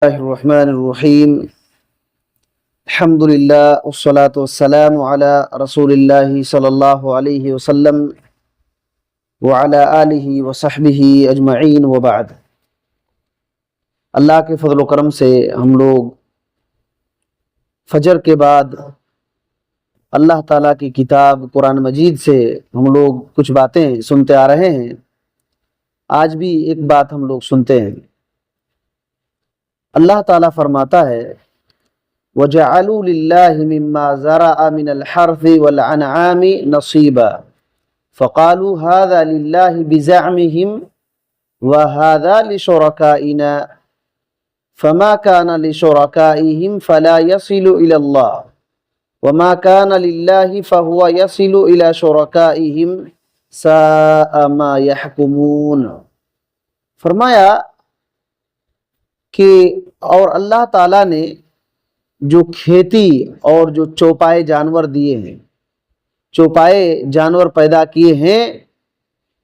الله الرحمن الرحيم. الحمد لله والصلاة والسلام على رسول الله صلى الله عليه وسلم وعلى آله وصحبه اجمعین وبعد. اللہ کے فضل و کرم سے ہم لوگ فجر کے بعد اللہ تعالیٰ کی کتاب قرآن مجید سے ہم لوگ کچھ باتیں سنتے آ رہے ہیں. آج بھی ایک بات ہم لوگ سنتے ہیں. اللہ تعالیٰ فرماتا ہے وَجَعَلُوا لِلَّهِ مِمَّا زَرَعَ مِنَ الْحَرْثِ وَالْأَنْعَامِ نَصِيبًا فَقَالُوا هَذَا لِلَّهِ بِزَعْمِهِمْ وَهَذَا لِشُرَكَائِنَا فَمَا كَانَ لِشُرَكَائِهِمْ فَلَا يَصِلُ إِلَى اللَّهِ وَمَا كَانَ لِلَّهِ فَهُوَ يَصِلُ إِلَى شُرَكَائِهِمْ سَاءَ مَا يَحْكُمُونَ. فرمایا کہ اور اللہ تعالیٰ نے جو کھیتی اور جو چوپائے جانور دیے ہیں، چوپائے جانور پیدا کیے ہیں،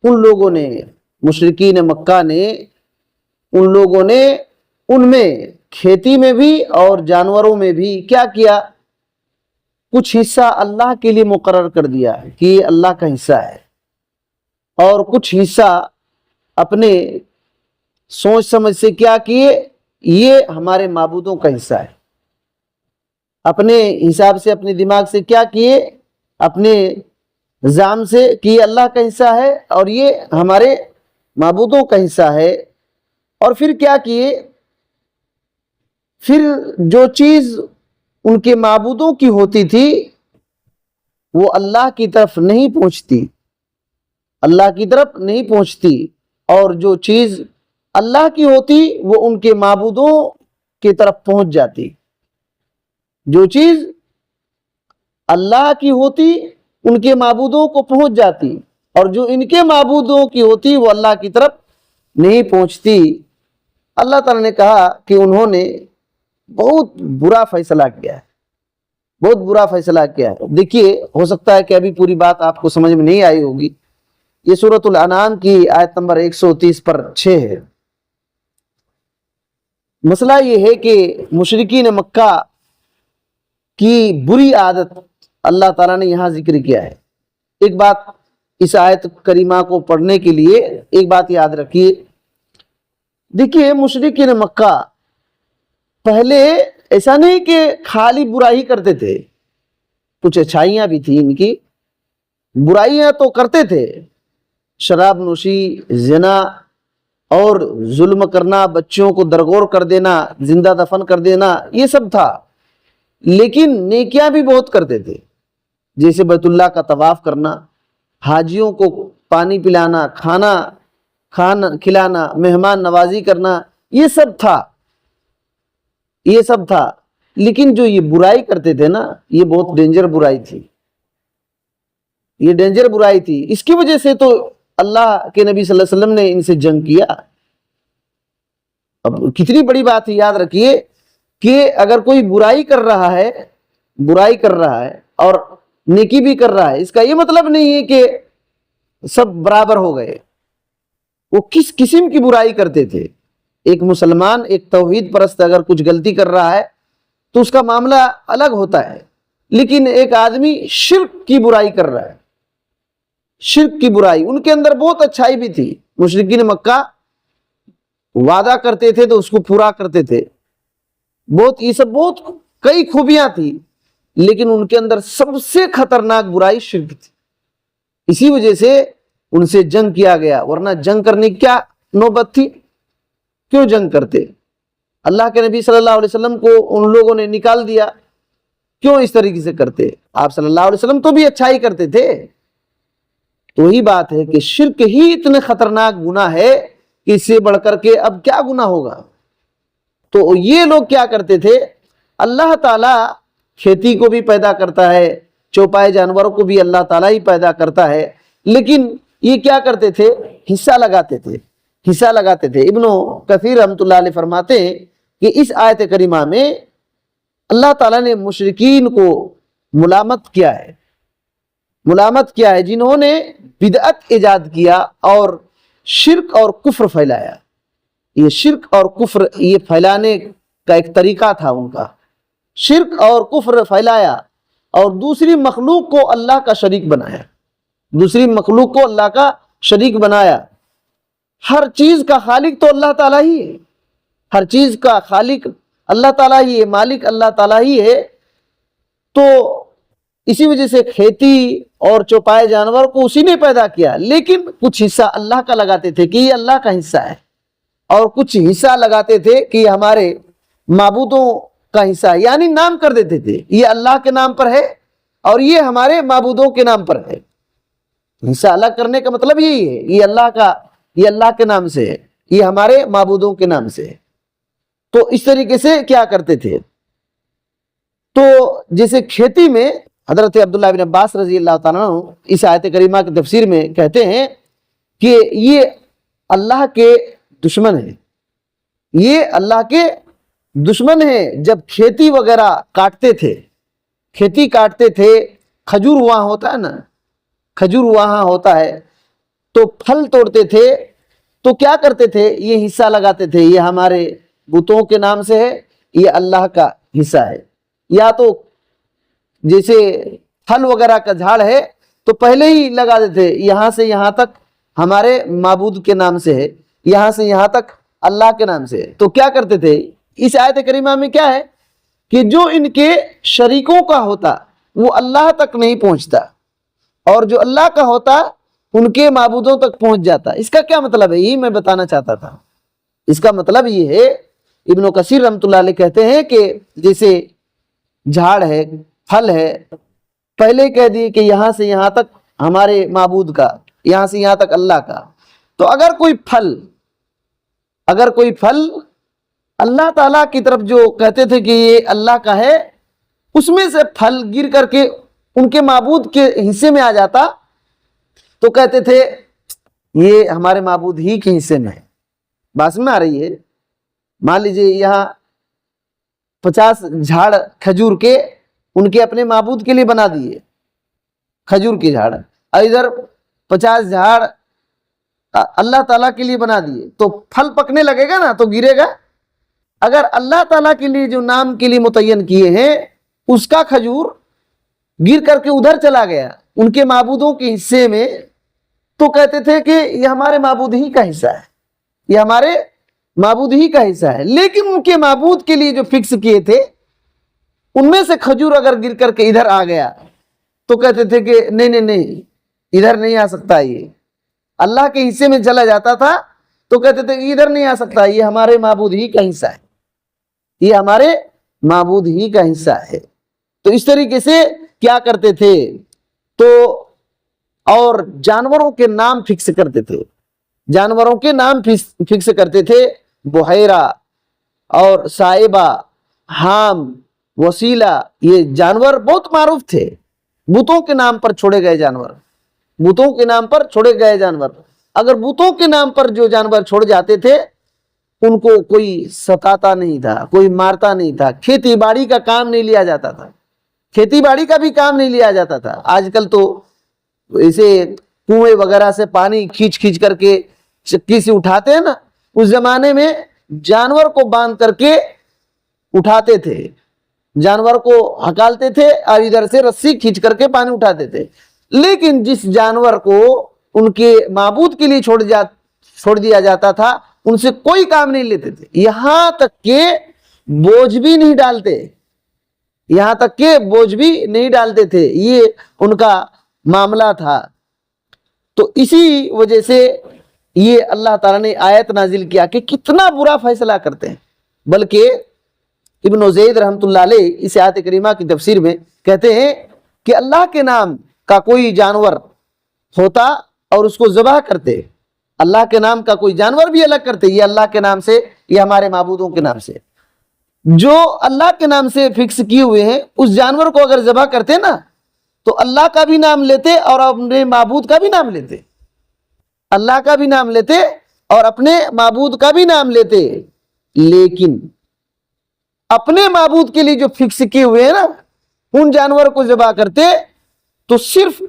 ان لوگوں نے، مشرکین مکہ نے، ان لوگوں نے ان میں کھیتی میں بھی اور جانوروں میں بھی کیا کیا؟ کچھ حصہ اللہ کے لیے مقرر کر دیا کہ یہ اللہ کا حصہ ہے، اور کچھ حصہ اپنے سوچ سمجھ سے کیا کیے؟ یہ ہمارے معبودوں کا حصہ ہے. اپنے حساب سے، اپنے دماغ سے کیا کیے؟ اپنے زعم سے کہ یہ اللہ کا حصہ ہے اور یہ ہمارے معبودوں کا حصہ ہے. اور پھر کیا کیے؟ پھر جو چیز ان کے معبودوں کی ہوتی تھی وہ اللہ کی طرف نہیں پہنچتی، اللہ کی طرف نہیں پہنچتی، اور جو چیز اللہ کی ہوتی وہ ان کے معبودوں کی طرف پہنچ جاتی. جو چیز اللہ کی ہوتی ان کے معبودوں کو پہنچ جاتی، اور جو ان کے معبودوں کی ہوتی وہ اللہ کی طرف نہیں پہنچتی. اللہ تعالیٰ نے کہا کہ انہوں نے بہت برا فیصلہ کیا ہے، بہت برا فیصلہ کیا ہے. دیکھیے، ہو سکتا ہے کہ ابھی پوری بات آپ کو سمجھ میں نہیں آئی ہوگی. یہ سورۃ الانعام کی آیت نمبر 130 پر 6 ہے. مسئلہ یہ ہے کہ مشرکین مکہ کی بری عادت اللہ تعالیٰ نے یہاں ذکر کیا ہے. ایک بات اس آیت کریمہ کو پڑھنے کے لیے ایک بات یاد رکھیے. دیکھیے، مشرکین مکہ پہلے ایسا نہیں کہ خالی برائی کرتے تھے، کچھ اچھائیاں بھی تھیں. ان کی برائیاں تو کرتے تھے، شراب نوشی، زنا اور ظلم کرنا، بچوں کو درگور کر دینا، زندہ دفن کر دینا، یہ سب تھا. لیکن نیکیاں بھی بہت کرتے تھے، جیسے بیت اللہ کا طواف کرنا، حاجیوں کو پانی پلانا، کھانا کھلانا، مہمان نوازی کرنا، یہ سب تھا، یہ سب تھا. لیکن جو یہ برائی کرتے تھے نا، یہ بہت ڈینجر برائی تھی، یہ ڈینجر برائی تھی. اس کی وجہ سے تو اللہ کے نبی صلی اللہ علیہ وسلم نے ان سے جنگ کیا. اب کتنی بڑی بات ہے، یاد رکھیے کہ اگر کوئی برائی کر رہا ہے، برائی کر رہا ہے اور نیکی بھی کر رہا ہے، اس کا یہ مطلب نہیں ہے کہ سب برابر ہو گئے. وہ کس قسم کی برائی کرتے تھے. ایک مسلمان، ایک توحید پرست اگر کچھ غلطی کر رہا ہے تو اس کا معاملہ الگ ہوتا ہے. لیکن ایک آدمی شرک کی برائی کر رہا ہے، شرک کی برائی، ان کے اندر بہت اچھائی بھی تھی. مشرکین مکہ وعدہ کرتے تھے تو اس کو پورا کرتے تھے، بہت یہ سب بہت کئی خوبیاں تھی. لیکن ان کے اندر سب سے خطرناک برائی شرک تھی. اسی وجہ سے ان سے جنگ کیا گیا، ورنہ جنگ کرنے کی کیا نوبت تھی؟ کیوں جنگ کرتے؟ اللہ کے نبی صلی اللہ علیہ وسلم کو ان لوگوں نے نکال دیا، کیوں اس طریقے سے کرتے؟ آپ صلی اللہ علیہ وسلم تو بھی اچھائی کرتے تھے. تو ہی بات ہے کہ شرک ہی اتنے خطرناک گناہ ہے کہ اس سے بڑھ کر کے اب کیا گناہ ہوگا. تو یہ لوگ کیا کرتے تھے؟ اللہ تعالیٰ کھیتی کو بھی پیدا کرتا ہے، چوپائے جانوروں کو بھی اللہ تعالیٰ ہی پیدا کرتا ہے، لیکن یہ کیا کرتے تھے؟ حصہ لگاتے تھے، حصہ لگاتے تھے. ابن کثیر رحمۃ اللہ علیہ فرماتے ہیں کہ اس آیت کریمہ میں اللہ تعالیٰ نے مشرکین کو ملامت کیا ہے، ملامت کیا ہے، جنہوں نے بدعت ایجاد کیا اور شرک اور کفر پھیلایا. یہ شرک اور کفر یہ پھیلانے کا ایک طریقہ تھا ان کا، شرک اور کفر پھیلایا اور دوسری مخلوق کو اللہ کا شریک بنایا، دوسری مخلوق کو اللہ کا شریک بنایا۔ ہر چیز کا خالق تو اللہ تعالیٰ ہی ہے، ہر چیز کا خالق اللہ تعالیٰ ہی ہے، مالک اللہ تعالیٰ ہی ہے۔ تو اسی وجہ سے کھیتی اور چوپائے جانور کو اسی نے پیدا کیا، لیکن کچھ حصہ اللہ کا لگاتے تھے کہ یہ اللہ کا حصہ ہے، اور کچھ حصہ لگاتے تھے کہ یہ ہمارے معبودوں کا حصہ ہے، یعنی نام کر دیتے تھے یہ اللہ کے نام پر ہے اور یہ ہمارے معبودوں کے نام پر ہے۔ حصہ الگ کرنے کا مطلب یہی ہے، یہ اللہ کا، یہ اللہ کے نام سے ہے، یہ ہمارے معبودوں کے نام سے ہے۔ تو اس طریقے سے کیا کرتے تھے؟ تو جیسے کھیتی میں حضرت عبداللہ بن عباس رضی اللہ تعالیٰ عنہ اس آیت کریمہ کی تفسیر میں کہتے ہیں کہ یہ اللہ کے دشمن ہیں، یہ اللہ کے دشمن ہیں۔ جب کھیتی وغیرہ کاٹتے تھے، کھیتی کاٹتے تھے، کھجور وہاں ہوتا ہے نا، کھجور وہاں ہوتا ہے، تو پھل توڑتے تھے تو کیا کرتے تھے؟ یہ حصہ لگاتے تھے، یہ ہمارے بتوں کے نام سے ہے، یہ اللہ کا حصہ ہے۔ یا تو جیسے پھل وغیرہ کا جھاڑ ہے تو پہلے ہی لگا دیتے، یہاں سے یہاں تک ہمارے معبود کے نام سے ہے، یہاں سے یہاں تک اللہ کے نام سے ہے۔ تو کیا کرتے تھے؟ اس آیت کریمہ میں کیا ہے کہ جو ان کے شریکوں کا ہوتا وہ اللہ تک نہیں پہنچتا، اور جو اللہ کا ہوتا ان کے معبودوں تک پہنچ جاتا۔ اس کا کیا مطلب ہے؟ یہی میں بتانا چاہتا تھا۔ اس کا مطلب یہ ہے، ابن کثیر رحمۃ اللہ علیہ کہتے ہیں کہ جیسے جھاڑ ہے، پھل ہے، پہلے کہہ دیے کہ یہاں سے یہاں تک ہمارے معبود کا، یہاں سے یہاں تک اللہ کا۔ تو اگر کوئی پھل اللہ تعالیٰ کی طرف جو کہتے تھے کہ یہ اللہ کا ہے، اس میں سے پھل گر کر کے ان کے معبود کے حصے میں آ جاتا تو کہتے تھے یہ ہمارے معبود ہی کے حصے میں ہے۔ بات میں آ رہی ہے؟ مان لیجئے یہاں 50 جھاڑ کھجور کے ان کے اپنے معبود کے لیے بنا دیے، کھجور کے جھاڑ، اور ادھر 50 جھاڑ اللہ تعالیٰ کے لیے بنا دیے، تو پھل پکنے لگے گا نا، تو گرے گا۔ اگر اللہ تعالیٰ کے لیے جو نام کے لیے متعین کیے ہیں اس کا کھجور گر کر کے ادھر چلا گیا ان کے معبودوں کے حصے میں، تو کہتے تھے کہ یہ ہمارے معبود ہی کا حصہ ہے، یہ ہمارے معبود ہی کا حصہ ہے۔ لیکن ان کے معبود کے لیے جو فکس کیے تھے ان میں سے کھجور اگر گر کر کے ادھر آ گیا تو کہتے تھے کہ نہیں ادھر نہیں آ سکتا، یہ اللہ کے حصے میں چلا جاتا تھا تو کہتے تھے کہ ادھر نہیں آ سکتا، یہ ہمارے معبود ہی کا حصہ ہے، یہ ہمارے معبود ہی کا حصہ ہے۔ تو اس طریقے سے کیا کرتے تھے؟ تو اور جانوروں کے نام فکس کرتے تھے، جانوروں کے نام فکس کرتے تھے، بحیرہ اور صائبہ، حام، وسیلہ، یہ جانور بہت معروف تھے، بتوں کے نام پر چھوڑے گئے جانور، بتوں کے نام پر چھوڑے گئے جانور۔ اگر بتوں کے نام پر جو جانور چھوڑ جاتے تھے ان کو کوئی ستاتا نہیں تھا، کوئی مارتا نہیں تھا، کھیتی باڑی کا کام نہیں لیا جاتا تھا، کھیتی باڑی کا بھی کام نہیں لیا جاتا تھا۔ آج کل تو ایسے کنویں وغیرہ سے پانی کھینچ کر کے چکی سے اٹھاتے ہیں نا، اس زمانے میں جانور کو باندھ کر کے اٹھاتے تھے، جانور کو ہکالتے تھے اور ادھر سے رسی کھینچ کر کے پانی اٹھاتے تھے۔ لیکن جس جانور کو ان کے معبود کے لیے چھوڑ دیا جاتا تھا ان سے کوئی کام نہیں لیتے تھے، یہاں تک کہ بوجھ بھی نہیں ڈالتے، یہاں تک کہ بوجھ بھی نہیں ڈالتے تھے، یہ ان کا معاملہ تھا۔ تو اسی وجہ سے یہ اللہ تعالیٰ نے آیت نازل کیا کہ کتنا برا فیصلہ کرتے ہیں۔ بلکہ ابن زید رحمۃ اللہ علیہ اس آیت کریمہ کی تفسیر میں کہتے ہیں کہ اللہ کے نام کا کوئی جانور ہوتا اور اس کو ذبح کرتے، اللہ کے نام کا کوئی جانور بھی الگ کرتے، یہ اللہ کے نام سے، یہ ہمارے معبودوں کے نام سے، جو اللہ کے نام سے فکس کیے ہوئے ہیں اس جانور کو اگر ذبح کرتے نا تو اللہ کا بھی نام لیتے اور اپنے معبود کا بھی نام لیتے، اللہ کا بھی نام لیتے اور اپنے معبود کا بھی نام لیتے۔ لیکن اپنے معبود کے لیے جو فکس کیے ہوئے ہیں نا ان جانور کو ذبح کرتے تو صرف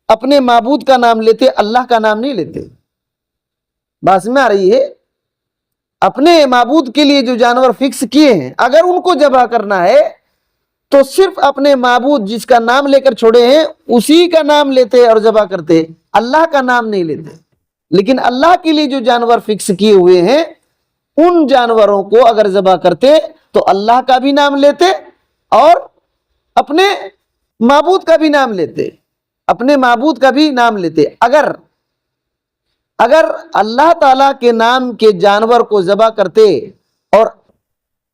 اپنے معبود کا نام لیتے، اللہ کا نام نہیں لیتے۔ بات میں آ رہی ہے؟ اپنے معبود کے لیے جو جانور فکس کیے ہیں اگر ان کو ذبح کرنا ہے تو صرف اپنے معبود جس کا نام لے کر چھوڑے ہیں اسی کا نام لیتے اور ذبح کرتے، اللہ کا نام نہیں لیتے۔ لیکن اللہ کے لیے جو جانور فکس کیے ہوئے ہیں ان جانوروں کو اگر ذبح کرتے تو اللہ کا بھی نام لیتے اور اپنے معبود کا بھی نام لیتے، اپنے معبود کا بھی نام لیتے۔ اگر اللہ تعالیٰ کے نام کے جانور کو ذبح کرتے اور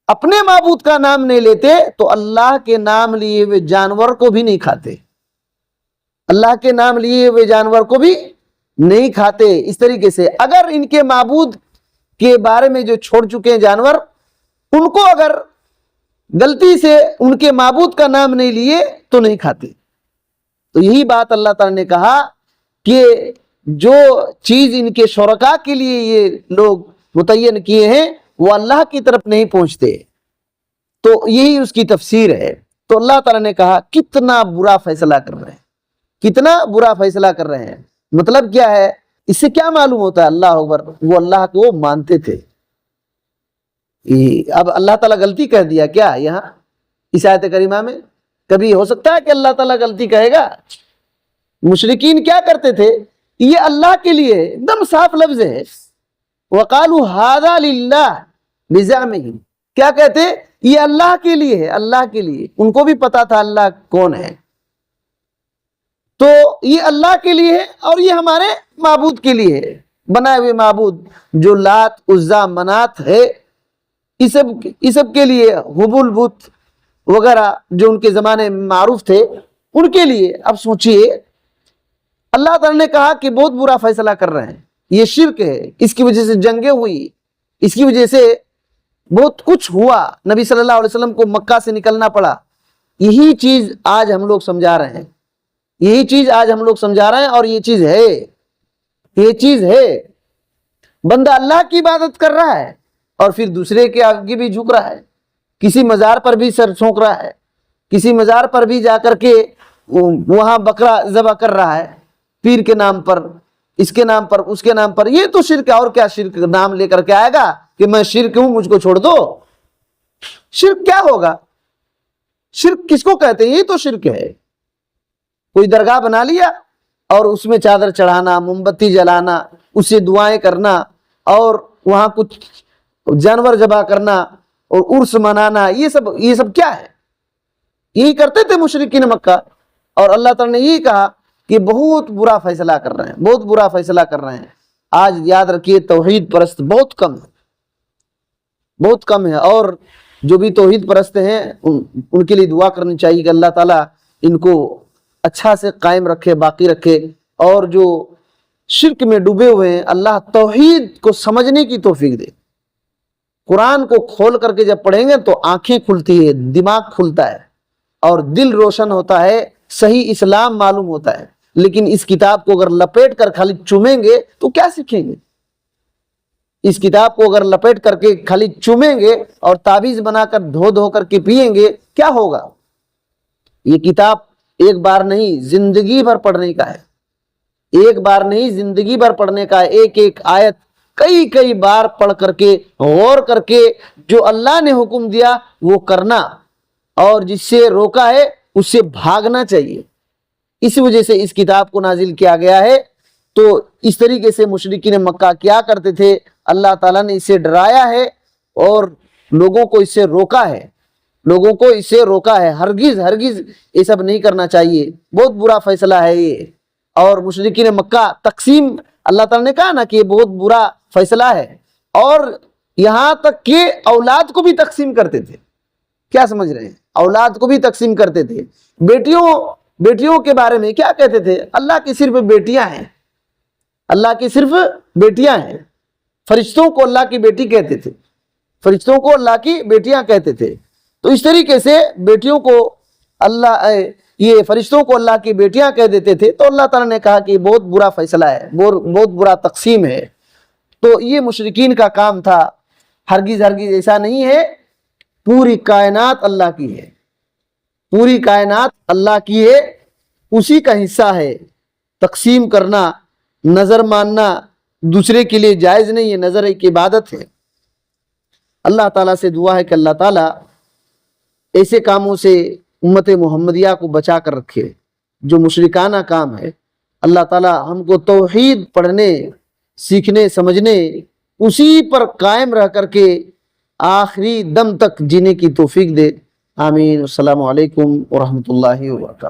اپنے معبود کا نام نہیں لیتے تو اللہ کے نام لیے ہوئے جانور کو بھی نہیں کھاتے، اللہ کے نام لیے ہوئے جانور کو بھی نہیں کھاتے۔ اس طریقے سے اگر ان کے معبود کے بارے میں جو چھوڑ چکے ہیں جانور ان کو اگر غلطی سے ان کے معبود کا نام نہیں لیے تو نہیں کھاتے۔ تو یہی بات اللہ تعالیٰ نے کہا کہ جو چیز ان کے شرکاء کے لیے یہ لوگ متعین کیے ہیں وہ اللہ کی طرف نہیں پہنچتے، تو یہی اس کی تفسیر ہے۔ تو اللہ تعالیٰ نے کہا کتنا برا فیصلہ کر رہے ہیں، کتنا برا فیصلہ کر رہے ہیں۔ مطلب کیا ہے، اس سے کیا معلوم ہوتا ہے؟ اللہ اکبر، وہ اللہ کو مانتے تھے۔ اب اللہ تعالیٰ غلطی کہہ دیا کیا یہاں اس آیت کریمہ میں؟ کبھی ہو سکتا ہے کہ اللہ تعالیٰ غلطی کہے گا؟ مشرکین کیا کرتے تھے؟ یہ اللہ کے لیے ایک دم صاف لفظ ہے، وَقَالُوا هَذَا لِلَّهِ بِزَعْمِهِمْ، کیا کہتے؟ یہ اللہ کے لیے ہے، اللہ کے لیے۔ ان کو بھی پتا تھا اللہ کون ہے، تو یہ اللہ کے لیے ہے اور یہ ہمارے معبود کے لیے ہے، بنائے ہوئے معبود جو لات عزا منات ہے، یہ سب کے لیے، حبل بت وغیرہ جو ان کے زمانے میں معروف تھے ان کے لیے۔ اب سوچئے اللہ تعالیٰ نے کہا کہ بہت برا فیصلہ کر رہے ہیں، یہ شرک ہے، اس کی وجہ سے جنگیں ہوئی، اس کی وجہ سے بہت کچھ ہوا، نبی صلی اللہ علیہ وسلم کو مکہ سے نکلنا پڑا۔ یہی چیز آج ہم لوگ سمجھا رہے ہیں، یہی چیز آج ہم لوگ سمجھا رہے ہیں، اور یہ چیز ہے، یہ چیز ہے۔ بندہ اللہ کی عبادت کر رہا ہے اور پھر دوسرے کے آگے بھی جھک رہا ہے، کسی مزار پر بھی سر جھونک رہا ہے، کسی مزار پر بھی جا کر کے وہاں بکرا ذبح کر رہا ہے، پیر کے نام پر، اس کے نام پر، اس کے نام پر۔ یہ تو شرک ہے، اور کیا شرک نام لے کر کے آئے گا کہ میں شرک ہوں مجھ کو چھوڑ دو؟ شرک کیا ہوگا؟ شرک کس کو کہتے ہیں؟ یہ تو شرک ہے۔ کوئی درگاہ بنا لیا اور اس میں چادر چڑھانا، موم بتی جلانا، اس سے دعائیں کرنا اور وہاں کچھ جانور ذبح کرنا اور عرس منانا، یہ سب کیا ہے؟ یہی کرتے تھے مشرکین مکہ، اور اللہ تعالیٰ نے یہی کہا کہ بہت برا فیصلہ کر رہے ہیں، بہت برا فیصلہ کر رہے ہیں۔ آج یاد رکھیے توحید پرست بہت کم ہے، بہت کم ہے، اور جو بھی توحید پرست ہیں ان کے لیے دعا کرنی چاہیے کہ اللہ تعالیٰ ان کو اچھا سے قائم رکھے، باقی رکھے، اور جو شرک میں ڈوبے ہوئے ہیں اللہ توحید کو سمجھنے کی توفیق دے۔ قرآن کو کھول کر کے جب پڑھیں گے تو آنکھیں کھلتی ہے، دماغ کھلتا ہے اور دل روشن ہوتا ہے، صحیح اسلام معلوم ہوتا ہے۔ لیکن اس کتاب کو اگر لپیٹ کر خالی چومیں گے تو کیا سیکھیں گے؟ اس کتاب کو اگر لپیٹ کر کے خالی چومیں گے اور تعویذ بنا کر دھو کر کے پیئیں گے، کیا ہوگا؟ یہ کتاب ایک بار نہیں زندگی بھر پڑھنے کا ہے، ایک بار نہیں زندگی بھر پڑھنے کا ہے۔ ایک ایک آیت کئی بار پڑھ کر کے غور کر کے جو اللہ نے حکم دیا وہ کرنا، اور جس سے روکا ہے اس سے بھاگنا چاہیے۔ اس وجہ سے اس کتاب کو نازل کیا گیا ہے۔ تو اس طریقے سے مشرکین مکہ کیا کرتے تھے، اللہ تعالیٰ نے اسے ڈرایا ہے اور لوگوں کو اس سے روکا ہے، لوگوں کو اس سے روکا ہے۔ ہرگز یہ سب نہیں کرنا چاہیے، بہت برا فیصلہ ہے یہ۔ اور مشرکین مکہ تقسیم، اللہ تعالیٰ نے کہا نا کہ یہ بہت برا فیصلہ ہے، اور یہاں تک کہ اولاد کو بھی تقسیم کرتے تھے۔ کیا سمجھ رہے ہیں؟ اولاد کو بھی تقسیم کرتے تھے۔ بیٹیوں کے بارے میں کیا کہتے تھے؟ اللہ کی صرف بیٹیاں ہیں، اللہ کی صرف بیٹیاں ہیں۔ فرشتوں کو اللہ کی بیٹی کہتے تھے، فرشتوں کو اللہ کی بیٹیاں کہتے تھے۔ تو اس طریقے سے بیٹیوں کو یہ فرشتوں کو اللہ کی بیٹیاں کہہ دیتے تھے۔ تو اللہ تعالیٰ نے کہا کہ یہ بہت برا فیصلہ ہے، بہت برا تقسیم ہے۔ تو یہ مشرکین کا کام تھا۔ ہرگز ایسا نہیں ہے، پوری کائنات اللہ کی ہے، پوری کائنات اللہ کی ہے، اسی کا حصہ ہے۔ تقسیم کرنا، نظر ماننا دوسرے کے لیے جائز نہیں ہے، نظر ایک عبادت ہے۔ اللہ تعالیٰ سے دعا ہے کہ اللہ تعالیٰ ایسے کاموں سے امت محمدیہ کو بچا کر رکھے جو مشرکانہ کام ہے۔ اللہ تعالیٰ ہم کو توحید پڑھنے، سیکھنے، سمجھنے، اسی پر قائم رہ کر کے آخری دم تک جینے کی توفیق دے۔ آمین۔ السلام علیکم ورحمۃ اللہ وبرکاتہ۔